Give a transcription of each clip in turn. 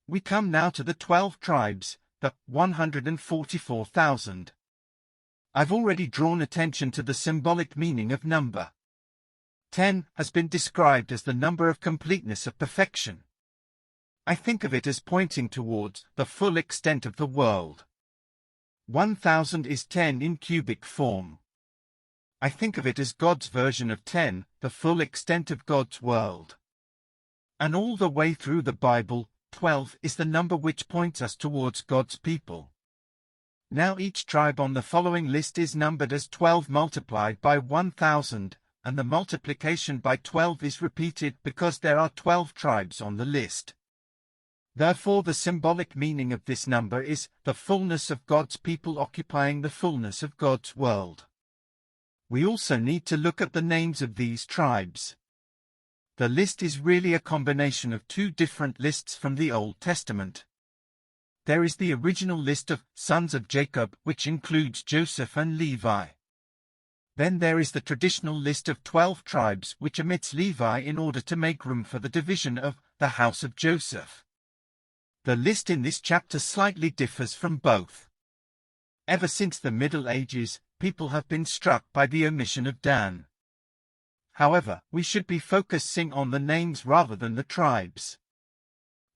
We come now to the 12 tribes, the 144,000. I've already drawn attention to the symbolic meaning of number. 10 has been described as the number of completeness, of perfection. I think of it as pointing towards the full extent of the world. 1,000 is 10 in cubic form. I think of it as God's version of 10, the full extent of God's world. And all the way through the Bible, 12 is the number which points us towards God's people. Now each tribe on the following list is numbered as 12 multiplied by 1,000, and the multiplication by 12 is repeated because there are 12 tribes on the list. Therefore the symbolic meaning of this number is the fullness of God's people occupying the fullness of God's world. We also need to look at the names of these tribes. The list is really a combination of two different lists from the Old Testament. There is the original list of sons of Jacob, which includes Joseph and Levi. Then there is the traditional list of 12 tribes, which omits Levi in order to make room for the division of the house of Joseph. The list in this chapter slightly differs from both. Ever since the Middle Ages, people have been struck by the omission of Dan. However, we should be focusing on the names rather than the tribes.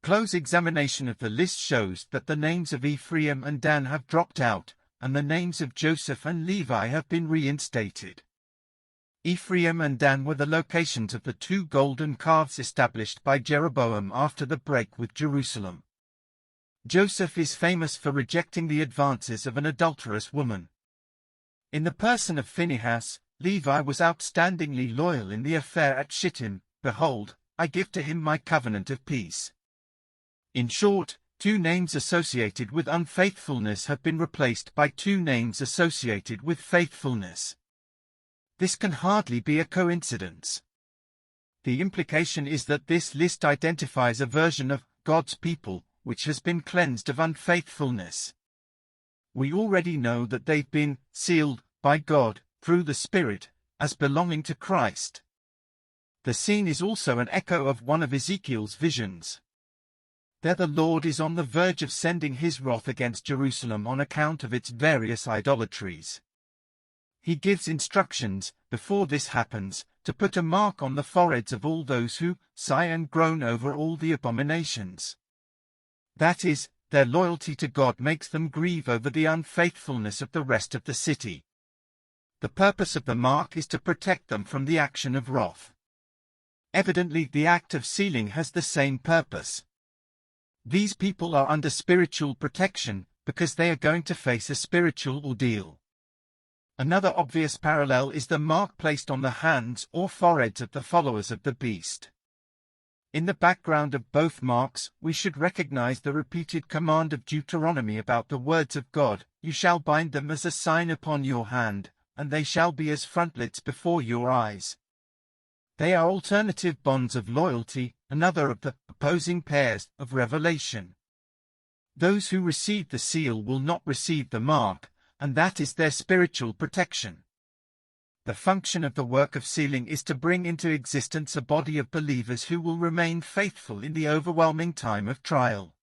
Close examination of the list shows that the names of Ephraim and Dan have dropped out, and the names of Joseph and Levi have been reinstated. Ephraim and Dan were the locations of the two golden calves established by Jeroboam after the break with Jerusalem. Joseph is famous for rejecting the advances of an adulterous woman. In the person of Phinehas, Levi was outstandingly loyal in the affair at Shittim. Behold, I give to him my covenant of peace. In short, two names associated with unfaithfulness have been replaced by two names associated with faithfulness. This can hardly be a coincidence. The implication is that this list identifies a version of God's people which has been cleansed of unfaithfulness. We already know that they've been sealed by God through the Spirit as belonging to Christ. The scene is also an echo of one of Ezekiel's visions. There the Lord is on the verge of sending his wrath against Jerusalem on account of its various idolatries. He gives instructions, before this happens, to put a mark on the foreheads of all those who sigh and groan over all the abominations. That is, their loyalty to God makes them grieve over the unfaithfulness of the rest of the city. The purpose of the mark is to protect them from the action of wrath. Evidently, the act of sealing has the same purpose. These people are under spiritual protection, because they are going to face a spiritual ordeal. Another obvious parallel is the mark placed on the hands or foreheads of the followers of the beast. In the background of both marks, we should recognize the repeated command of Deuteronomy about the words of God, "You shall bind them as a sign upon your hand, and they shall be as frontlets before your eyes." They are alternative bonds of loyalty, another of the opposing pairs of revelation. Those who receive the seal will not receive the mark, and that is their spiritual protection. The function of the work of sealing is to bring into existence a body of believers who will remain faithful in the overwhelming time of trial.